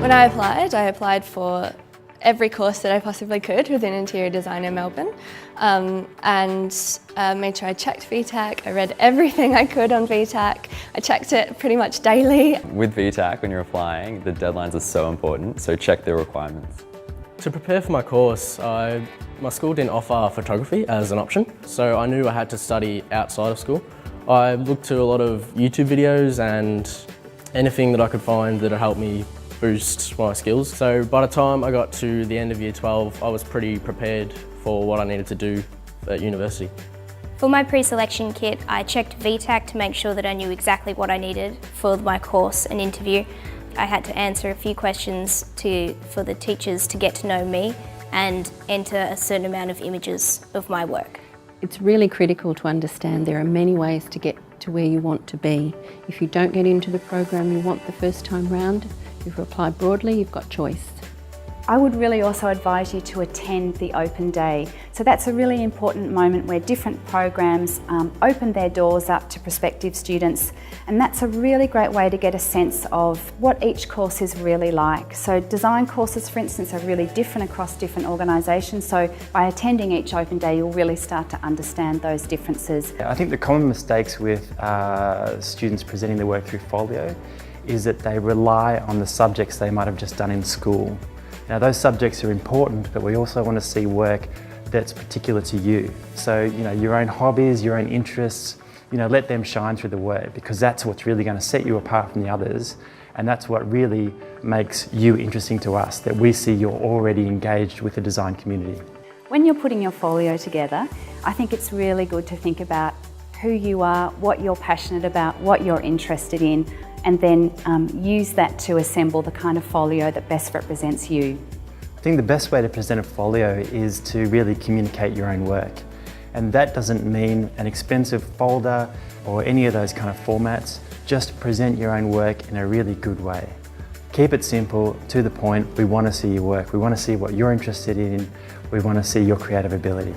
When I applied for every course that I possibly could within interior design in Melbourne, and made sure I checked VTAC. I read everything I could on VTAC. I checked it pretty much daily. With VTAC, when you're applying, the deadlines are so important, so check the requirements. To prepare for my course, my school didn't offer photography as an option, so I knew I had to study outside of school. I looked to a lot of YouTube videos and anything that I could find that would help me boost my skills. So by the time I got to the end of Year 12, I was pretty prepared for what I needed to do at university. For my pre-selection kit, I checked VTAC to make sure that I knew exactly what I needed for my course and interview. I had to answer a few questions for the teachers to get to know me and enter a certain amount of images of my work. It's really critical to understand there are many ways to get to where you want to be. If you don't get into the program you want the first time round, if you apply broadly, you've got choice. I would really also advise you to attend the open day. So that's a really important moment where different programs open their doors up to prospective students, and that's a really great way to get a sense of what each course is really like. So design courses, for instance, are really different across different organisations, so by attending each open day you'll really start to understand those differences. I think the common mistakes with students presenting their work through folio is that they rely on the subjects they might have just done in school. Now those subjects are important, but we also want to see work that's particular to you. So, your own hobbies, your own interests, let them shine through the work, because that's what's really going to set you apart from the others, and that's what really makes you interesting to us, that we see you're already engaged with the design community. When you're putting your folio together, I think it's really good to think about who you are, what you're passionate about, what you're interested in, and then use that to assemble the kind of folio that best represents you. I think the best way to present a folio is to really communicate your own work. And that doesn't mean an expensive folder or any of those kind of formats. Just present your own work in a really good way. Keep it simple, to the point. We want to see your work. We want to see what you're interested in. We want to see your creative ability.